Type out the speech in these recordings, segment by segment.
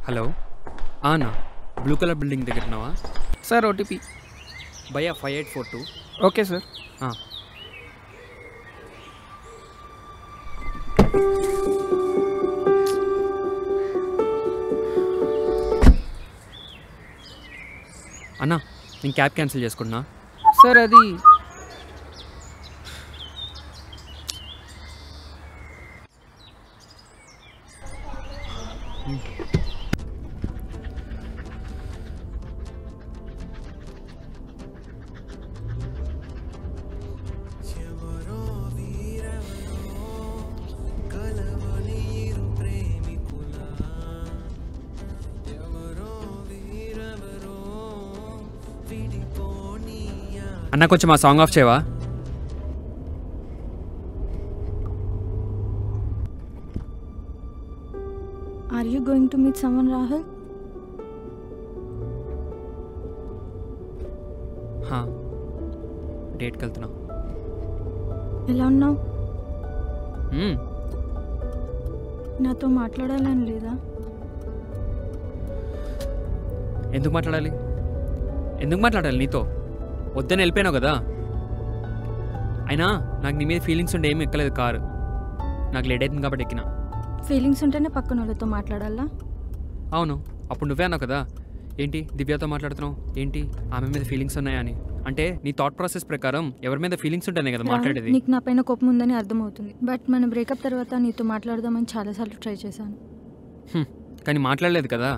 Hello అన్నా blue colour building దగ్గర ఉన్నావా సార్ ఓటీపీ భయ్యా 5842. Okay sir. అన్నా నేను క్యాబ్ క్యాన్సిల్ చేసుకున్నా సార్ అది అన్న కొంచెం ఆ సాంగ్ ఆఫ్ చేయవా? Are you going to meet someone, Rahul? డేట్కి వెళ్తున్నా. ఎలా ఉన్నావు? నాతో మాట్లాడాలని లేదా? ఎందుకు మాట్లాడాలి నీతో? వద్దని వెళ్ళిపోయినావు కదా. అయినా నాకు నీ మీద ఫీలింగ్స్ ఉంటే ఏమి ఎక్కలేదు కారు. నాకు లేట్ అవుతుంది కాబట్టి ఎక్కినా. ఫీలింగ్స్ ఉంటేనే పక్కన వాళ్ళతో మాట్లాడాలా? అవును, అప్పుడు నువ్వే అన్నావు కదా, ఏంటి దివ్యతో మాట్లాడుతున్నావు, ఏంటి ఆమె మీద ఫీలింగ్స్ ఉన్నాయా అని. అంటే నీ థాట్ ప్రాసెస్ ప్రకారం ఎవరి మీద ఫీలింగ్స్ ఉంటాయి కదా మాట్లాడేది. నీకు నా పైన కోపం ఉందని అర్థమవుతుంది. బట్ మన బ్రేకప్ తర్వాత నీతో మాట్లాడదామని చాలాసార్లు ట్రై చేశాను. కానీ మాట్లాడలేదు కదా.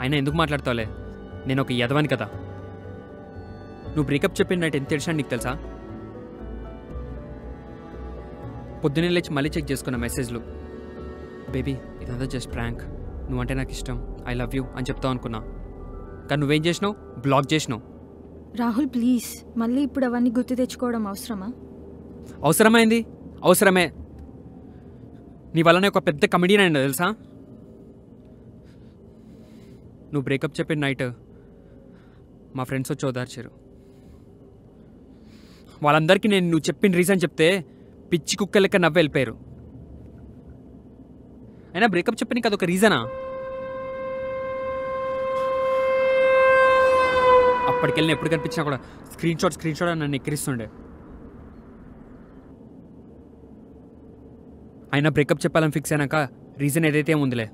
అయినా ఎందుకు మాట్లాడతావులే, నేను ఒక యదవాని కదా. నువ్వు బ్రేకప్ చెప్పిన నైట్ ఎంత తెలిసినా నీకు తెలుసా? పొద్దున్నే లేచి మళ్ళీ చెక్ చేసుకున్న మెసేజ్లు. బేబీ ఇదంతా జస్ట్ ప్రాంక్, నువ్వంటే నాకు ఇష్టం, ఐ లవ్ యూ అని చెప్తావు అనుకున్నా. కానీ నువ్వేం చేసినావు? బ్లాక్ చేసినావు. రాహుల్ ప్లీజ్, మళ్ళీ ఇప్పుడు అవన్నీ గుర్తు తెచ్చుకోవడం అవసరమా? అవసరమైంది, అవసరమే. నీ వల్లనే ఒక పెద్ద కమెడీని అయింది తెలుసా. నువ్వు బ్రేకప్ చెప్పిన నైట్ మా ఫ్రెండ్స్ వచ్చి ఓదార్చారు. వాళ్ళందరికీ నేను నువ్వు చెప్పిన రీజన్ చెప్తే పిచ్చి కుక్క లెక్క నవ్వు వెళ్ళిపోయారు. అయినా బ్రేకప్ చెప్పడానికి అదొక రీజనా? అప్పటికెళ్ళి ఎప్పుడు కనిపించినా కూడా స్క్రీన్ షాట్ అని నన్ను ఎక్కిరిస్తుండే. అయినా బ్రేకప్ చెప్పాలని ఫిక్స్ అయినాక రీజన్ ఏదైతే ఉందిలే.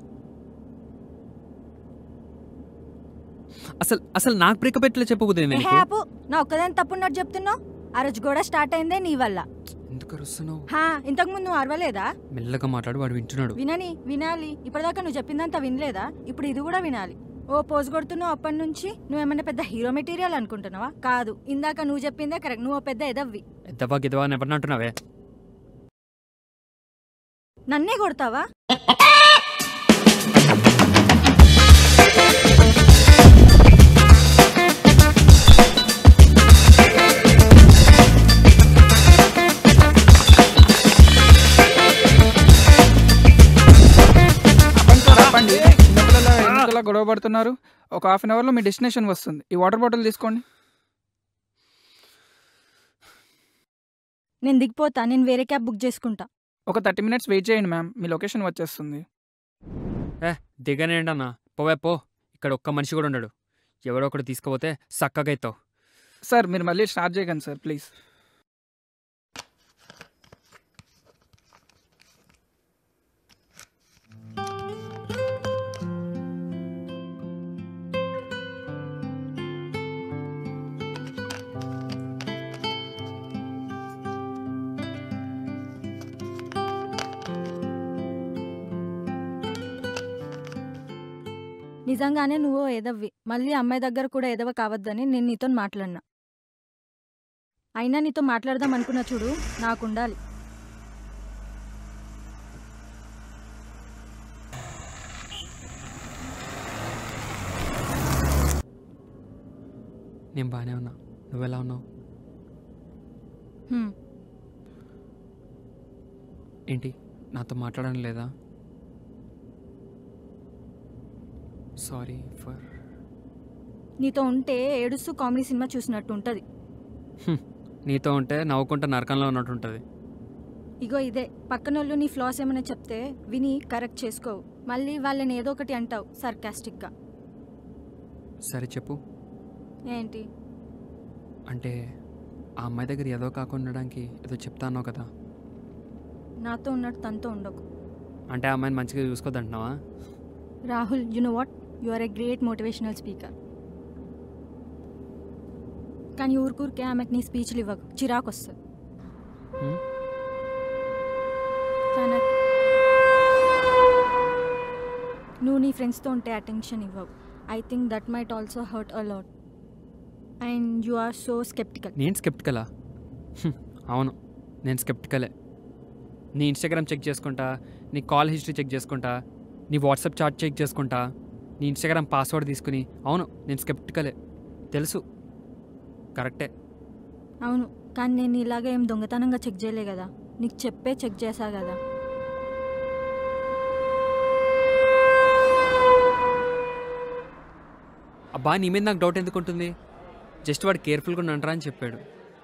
అసలు నాకు బ్రేకప్ ఎట్లా చెప్పబోతుంది? నా ఒక్కదాని తప్పున్నట్టు చెప్తున్నావు. ఆ రోజు కూడా స్టార్ట్ అయిందే నీ వల్ల. ఎందుకు అరుస్తున్నావు? ఇంతకు ముందు నువ్వు అరవలేదా? మెల్లగా మాట్లాడు, వాడు వింటున్నాడు. వినాలి. ఇప్పటిదాకా నువ్వు చెప్పిందంతా వినలేదా? ఇప్పుడు ఇది కూడా వినాలి. ఓ పోజ్ కొడుతున్నావు అప్పటి నుంచి. నువ్వేమన్నా పెద్ద హీరో మెటీరియల్ అనుకుంటున్నావా? కాదు, ఇందాక నువ్వు చెప్పిందే కరెక్ట్. నువ్వు పెద్ద ఎదవ్వి. ఎదవా అని ఎవరిని అంటున్నావే? నన్నే కొడతావా? గొడవ పడుతున్నారు. ఒక హాఫ్ అన్ అవర్లో మీ డెస్టినేషన్ వస్తుంది. ఈ వాటర్ బాటిల్ తీసుకోండి. నేను దిగిపోతా. నేను వేరే క్యాబ్ బుక్ చేసుకుంటా. ఒక 30 minutes వెయిట్ చేయండి మ్యామ్, మీ లొకేషన్ వచ్చేస్తుంది. దిగనేండి అన్న, పోవే పో. ఇక్కడ ఒక్క మనిషి కూడా ఉండడు. ఎవరో ఒకటి తీసుకుపోతే చక్కగా అవుతావు. సార్ మీరు మళ్ళీ స్టార్ట్ చేయకండి సార్ ప్లీజ్. నిజంగానే నువ్వు ఎదవ్వి. మళ్ళీ అమ్మాయి దగ్గర కూడా ఎదవ కావద్దని నేను నీతో మాట్లాడినా. అయినా నీతో మాట్లాడదాం అనుకున్నా చూడు, నాకుండాలి. నేను బాగానే ఉన్నా, నువ్వెలా ఉన్నావు? ఏంటి నాతో మాట్లాడడం లేదా? Sorry for. నీతో ఉంటే ఏడుస్తూ కామెడీ సినిమా చూసినట్టు ఉంటుంది. నీతో ఉంటే నవ్వుకుంటా నరకంలో ఉన్నట్టు ఉంటుంది. ఇగో ఇదే పక్కనోళ్ళు నీ ఫ్లాస్ ఏమైనా చెప్తే విని కరెక్ట్ చేసుకోవు, మళ్ళీ వాళ్ళని ఏదో ఒకటి అంటావు సర్కాస్టిక్గా. సరే చెప్పు. ఏంటి? అంటే ఆ అమ్మాయి దగ్గర ఏదో కాకుండా ఉండడానికి ఏదో చెప్తాన్నావు కదా. నాతో ఉన్నట్టు తనతో ఉండకు. అంటే ఆ అమ్మాయిని మంచిగా చూసుకోద్దంటున్నావా? Rahul, you know what, you are a great motivational speaker. కానీ ఊరికూరికే ఆమెకు నీ స్పీచ్లు ఇవ్వకు, చిరాకు వస్తుంది. తనకి నువ్వు నీ ఫ్రెండ్స్తో ఉంటే అటెన్షన్ ఇవ్వవు. I think that might also hurt a lot and you are so skeptical. నేను స్కెప్టికలా? అవును, నేను స్కెప్టికలే. నీ ఇన్స్టాగ్రామ్ చెక్ చేసుకుంటా, నీ కాల్ హిస్టరీ చెక్ చేసుకుంటా, నీ వాట్సాప్ చాట్ చెక్ చేసుకుంటా, నీ ఇన్స్టాగ్రామ్ పాస్వర్డ్ తీసుకుని, అవును నేను స్కెప్టికలే. తెలుసు, కరెక్టే. అవును, కానీ నేను ఇలాగ ఏం దొంగతనంగా చెక్ చేయలే కదా, నీకు చెప్పే చెక్ చేశా కదా. అబ్బా నీ మీద నాకు డౌట్ ఎందుకు ఉంటుంది? జస్ట్ వాడు కేర్ఫుల్గా ఉంటారా అని చెప్పాడు.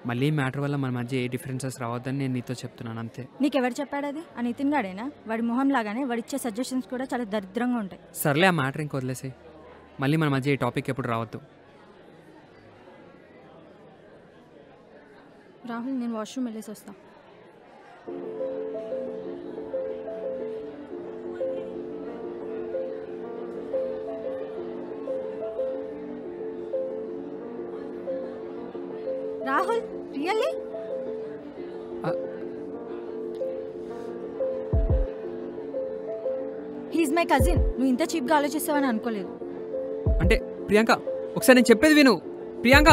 మళ్ళీ మ్యాటర్ వల్ల మన మధ్య ఏ డిఫరెన్సెస్ రావద్దని నేను నీతో చెప్తున్నాను అంతే. నీకెవరు చెప్పాడు అది? ఆ నితిన్ గాడేనా? వాడి మొహం లాగానే వాడిచ్చే సజెషన్స్ కూడా చాలా దరిద్రంగా ఉంటాయి. సర్లే, ఆ మ్యాటర్ ఇంక వదిలేసి మళ్ళీ మన మధ్య ఈ టాపిక్ ఎప్పుడు రావద్దు. రాహుల్, నేను వాష్రూమ్ వెళ్ళేసి వస్తా. Rahul, really? He is my cousin. నువ్వు ఇంత చీప్గా ఆలోచిస్తావని అనుకోలేదు. అంటే ప్రియాంక, ఒకసారి నేను చెప్పేది విను. ప్రియాంక,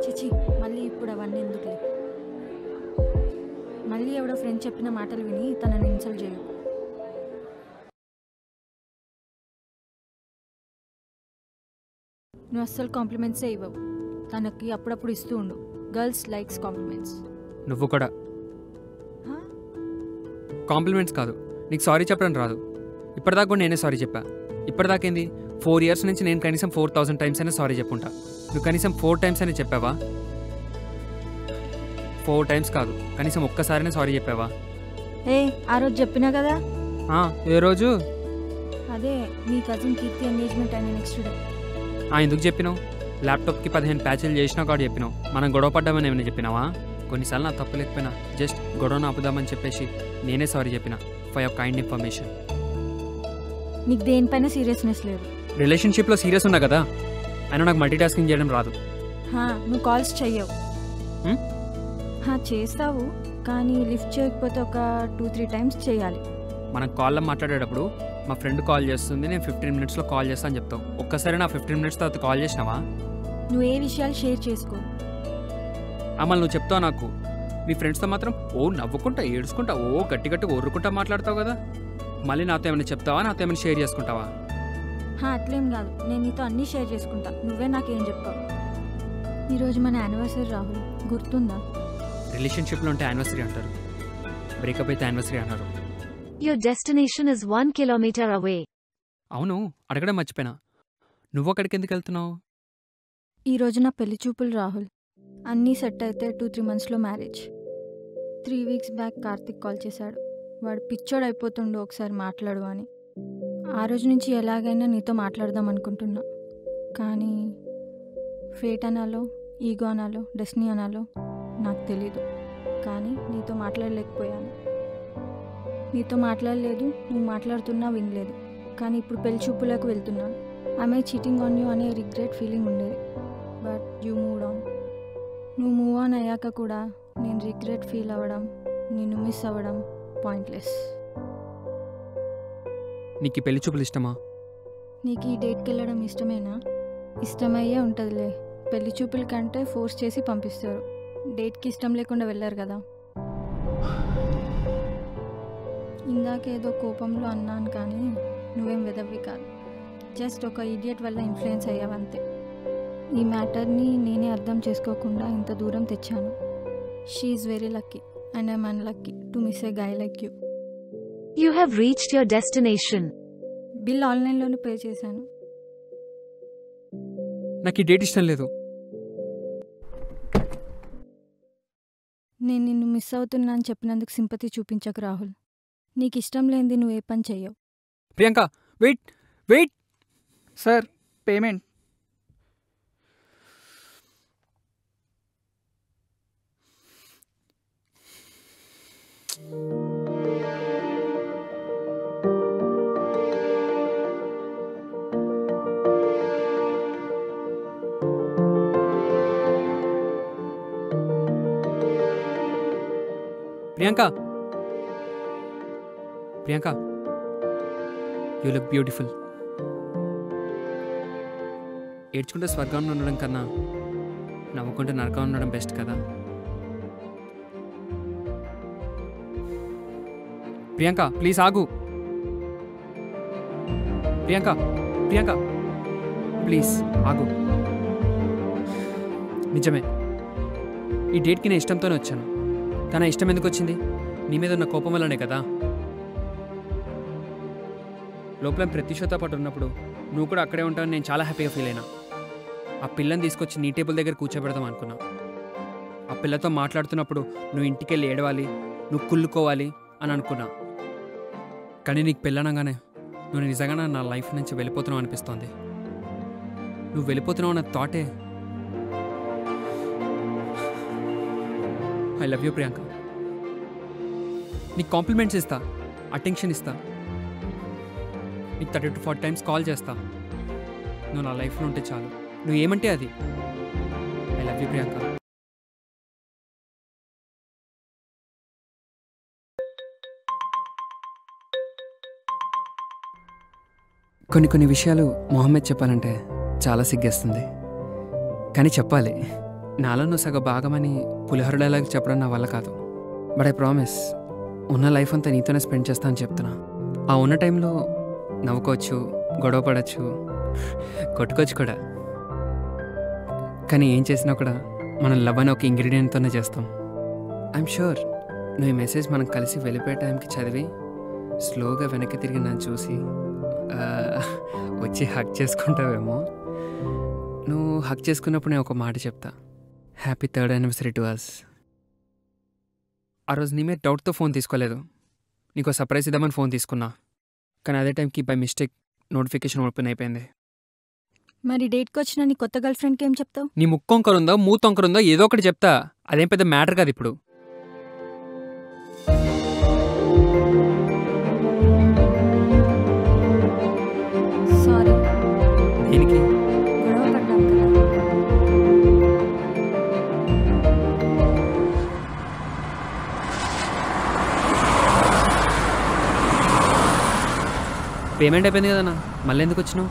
చిచి, మళ్ళీ ఇప్పుడు అవన్నీ ఎందుకులే. మళ్ళీ ఎవడో ఫ్రెండ్ చెప్పిన మాటలు విని తనని ఇన్సల్ట్ చేయు. నువ్వు అస్సలు కాంప్లిమెంట్సే ఇవ్వవు. తనకి అప్పుడప్పుడు ఇస్తూ ఉండు. Girls likes compliments. నువ్వు కూడా కాంప్లిమెంట్స్ కాదు, నీకు సారీ చెప్పడం రాదు. ఇప్పటిదాకా కూడా నేనే సారీ చెప్పా. ఇప్పటిదాకేంది? 4 years నుంచి నేను కనీసం 4000 times అయినా సారీ చెప్పుంటా. నువ్వు కనీసం 4 times అయినా చెప్పావా? 4 times కాదు, కనీసం ఒక్కసారైనా సారీ చెప్పావా? ఆ రోజు చెప్పినా కదా. ఏ రోజు? అదే మీ కజిన్ కీర్తి ఎంగేజ్మెంట్ అయిన నెక్స్ట్ డే. ఎందుకు చెప్పినావు? ల్యాప్టాప్కి 15 ప్యాచ్లు చేసినా కూడా చెప్పినావు. మనం గొడవ పడ్డామని ఏమైనా చెప్పినావా? కొన్నిసార్లు నా తప్పు లేకపోయినా జస్ట్ గొడవను ఆపుదామని చెప్పేసి నేనే సారీ చెప్పిన. For your kind information. నీకు దేనిపైన సీరియస్నెస్ లేదు. రిలేషన్షిప్లో సీరియస్ ఉన్నా కదా, అయినా నాకు మల్టీ టాస్కింగ్ చేయడం రాదు. నువ్వు కాల్స్ చెయ్యవు. చేస్తావు, కానీ లిఫ్ట్ చేయకపోతే ఒక 2-3 times చేయాలి. మనం కాల్లో మాట్లాడేటప్పుడు మా ఫ్రెండ్ కాల్ చేస్తుంది, నేను 15 minutesలో కాల్ చేస్తా అని చెప్తావు. ఒక్కసారి నా 15 minutes తర్వాత కాల్ చేసినావా? నువ్వు ఏ విషయాలు షేర్ చేసుకో. మళ్ళీ నువ్వు చెప్తావు నాకు. మీ ఫ్రెండ్స్తో మాత్రం నవ్వుకుంటా, ఏడుచుకుంటా, గట్టి గట్టి ఒర్రుకుంటా మాట్లాడతావు కదా. మళ్ళీ నాతో ఏమైనా చెప్తావా? నాతో ఏమైనా షేర్ చేసుకుంటావా? అట్లేం కాదు, నేను నీతో అన్నీ షేర్ చేసుకుంటా. నువ్వే నాకేం చెప్పావు. ఈరోజు మన యానివర్సరీ రాహుల్, గుర్తుందా? రిలేషన్షిప్లో ఉంటే యానివర్సరీ అంటారు, బ్రేకప్ అయితే యానివర్సరీ అన్నారు. Your destination is 1 kilometer away. అవును, అడగడం మర్చిపోయినా. నువ్వు అక్కడికి ఎందుకు వెళ్తున్నావు? ఈరోజు నా పెళ్లి చూపులు రాహుల్. అన్నీ సెట్ అయితే 2-3 monthsలో marriage. 3 weeks back Karthik call చేశాడు. వాడు పిచ్చోడు అయిపోతుండు, ఒకసారి మాట్లాడు అని. ఆ రోజు నుంచి ఎలాగైనా నీతో మాట్లాడదాం అనుకుంటున్నా. కానీ ఫేట్ అనాలో, ఈగో అనాలో, డెస్టినీ అనాలో నాకు తెలీదు. కానీ నీతో మాట్లాడలేకపోయాను. నీతో మాట్లాడలేదు, నువ్వు మాట్లాడుతున్నా వినలేదు. కానీ ఇప్పుడు పెళ్లి చూపులకు వెళ్తున్నాను. ఆమె చీటింగ్ ఆన్ యూ అనే రిగ్రెట్ ఫీలింగ్ ఉండేది. But you move on. నువ్వు మూవ్ ఆన్ అయ్యాక కూడా నేను రిగ్రెట్ ఫీల్ అవ్వడం, నిన్ను మిస్ అవ్వడం పాయింట్లెస్. నీకు పెళ్లి చూపులు ఇష్టమా? నీకు ఈ డేట్కి వెళ్ళడం ఇష్టమేనా? ఇష్టమయ్యే ఉంటుందిలే. పెళ్లి చూపుల కంటే ఫోర్స్ చేసి పంపిస్తారు. డేట్కి ఇష్టం లేకుండా వెళ్ళారు కదా. ఇందాకేదో కోపంలో అన్నాను, కానీ నువ్వేం వెదవ్వి కాదు. జస్ట్ ఒక ఇడియట్ వల్ల ఇన్ఫ్లుయెన్స్ అయ్యావంతే. ఈ మ్యాటర్ని నేనే అర్థం చేసుకోకుండా ఇంత దూరం తెచ్చాను. She is very lucky and I'm unlucky to miss A guy like you. You have reached your destination. Bill ఆన్లైన్లోనే పే చేశాను. నాకు ఈ డేట్ ఇష్టం లేదు. నేను నిన్ను మిస్ అవుతున్నా అని చెప్పినందుకు సింపతి చూపించకు రాహుల్. నీకు ఇష్టం లేనిది నువ్వు ఏ పని చెయ్యవు. Priyanka wait wait. Sir payment. Priyanka Priyanka you look beautiful. ఏడ్చుకుంటే స్వర్గంలో ఉండడం కన్నా నవ్వుకుంటే నరకం ఉండడం బెస్ట్ కదా. ప్రియాంక ప్లీజ్ ఆగు. ప్రియాంక ప్రియాంక ప్లీజ్ ఆగు. నిజమే, ఈ డేట్కి నేను ఇష్టంతోనే వచ్చాను. కానీ ఆ ఇష్టం ఎందుకు వచ్చింది? నీ మీద ఉన్న కోపం వల్లనే కదా. లోపల ప్రతి షోతో పాటు ఉన్నప్పుడు నువ్వు కూడా అక్కడే ఉంటావని నేను చాలా హ్యాపీగా ఫీల్ అయినా. ఆ పిల్లని తీసుకొచ్చి నీ టేబుల్ దగ్గర కూర్చోబెడదాం అనుకున్నా. ఆ పిల్లతో మాట్లాడుతున్నప్పుడు నువ్వు ఇంటికి వెళ్ళి ఏడవాలి, నువ్వు కుళ్ళుకోవాలి అని అనుకున్నా. కానీ నీకు పెళ్ళనగానే నువ్వు నిజంగానే నా లైఫ్ నుంచి వెళ్ళిపోతున్నావు అనిపిస్తోంది. నువ్వు వెళ్ళిపోతున్నావు అన్న థాటే. I love you Priyanka. నీకు కాంప్లిమెంట్స్ ఇస్తా, అటెన్షన్ ఇస్తా, నీకు 30 to 40 times కాల్ చేస్తా. నువ్వు నా లైఫ్లో ఉంటే చాలు. నువ్వు ఏమంటే అది. I love you Priyanka. కొన్ని విషయాలు మొహమ్మద్ చెప్పాలంటే చాలా సిగ్గేస్తుంది. కానీ చెప్పాలి. నాలో నువ్వు సగ భాగమని పులిహోర డైలాగ్ చెప్పడం నా వల్ల కాదు. బట్ ఐ ప్రామిస్, ఉన్న లైఫ్ అంతా నీతోనే స్పెండ్ చేస్తా అని చెప్తున్నా. ఆ ఉన్న టైంలో నవ్వుకోవచ్చు, గొడవ పడవచ్చు, కొట్టుకోవచ్చు కూడా. కానీ ఏం చేసినా కూడా మనం లవ్ అని ఒక ఇంగ్రీడియంట్తోనే చేస్తాం. ఐఎమ్ షూర్ నువ్వు ఈ మెసేజ్ మనం కలిసి వెళ్ళిపోయే టైంకి చదివి స్లోగా వెనక్కి తిరిగి నన్ను చూసి వచ్చి హగ్ చేసుకుంటావేమో. నువ్వు హగ్ చేసుకున్నప్పుడు నేను ఒక మాట చెప్తా. Happy 3rd anniversary to us. ఆ రోజు నీ మీద డౌట్తో ఫోన్ తీసుకోలేదు. నీకు సర్ప్రైజ్ ఇద్దామని ఫోన్ తీసుకున్నా. కానీ అదే టైంకి బై మిస్టేక్ నోటిఫికేషన్ ఓపెన్ అయిపోయింది. మరి డేట్కి వచ్చిన నీ కొత్త గర్ల్ ఫ్రెండ్కి ఏం చెప్తావు? నీ ముక్కొంకరుందో మూతొంకరుందో ఏదో ఒకటి చెప్తా. అదేం పెద్ద మ్యాటర్ కాదు ఇప్పుడు. సారీ. దీనికి గొడవ పడ్డాం కదా. పేమెంట్ అయిపోయింది కదన్నా, మళ్ళీ ఎందుకు వచ్చినావు?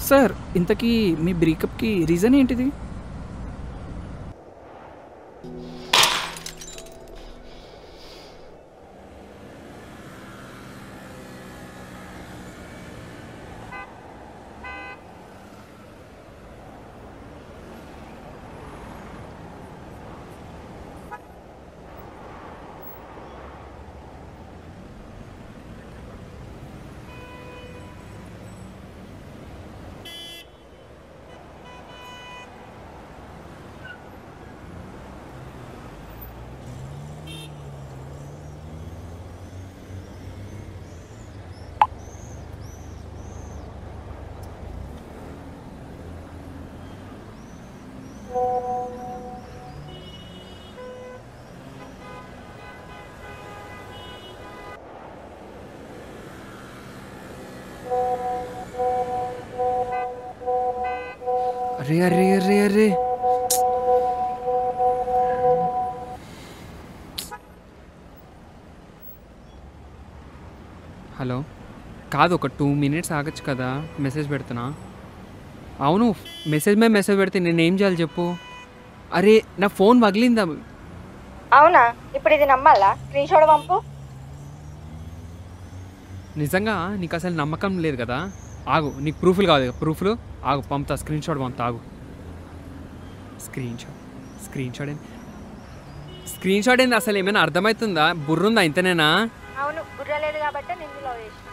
సార్ ఇంతకీ మీ బ్రేకప్కి రీజన్ ఏంటిది? అరే అరే అరే అరే హలో, కాదు ఒక 2 minutes ఆగచ్చు కదా, మెసేజ్ పెడుతున్నా. అవును, మెసేజ్ మీద మెసేజ్ పెడితే నేనేం చేయాలి చెప్పు? అరే నా ఫోన్ పగిలిందా? అవునా, ఇప్పుడు ఇది నమ్మాలా? స్క్రీన్ షాట్ పంపు. నిజంగా నీకు అసలు నమ్మకం లేదు కదా. ఆగు, నీకు ప్రూఫ్లు కాదు, ప్రూఫ్లు ఆగు, పంపుతా. స్క్రీన్ షాట్ పంపుతా, ఆగు. స్క్రీన్ షాట్ ఏంది? అసలు ఏమైనా అర్థమవుతుందా? బుర్రుందా ఇంతనేనా? అవును, బుర్ర లేదు కాబట్టి నిన్ను లవ్ చేసిన.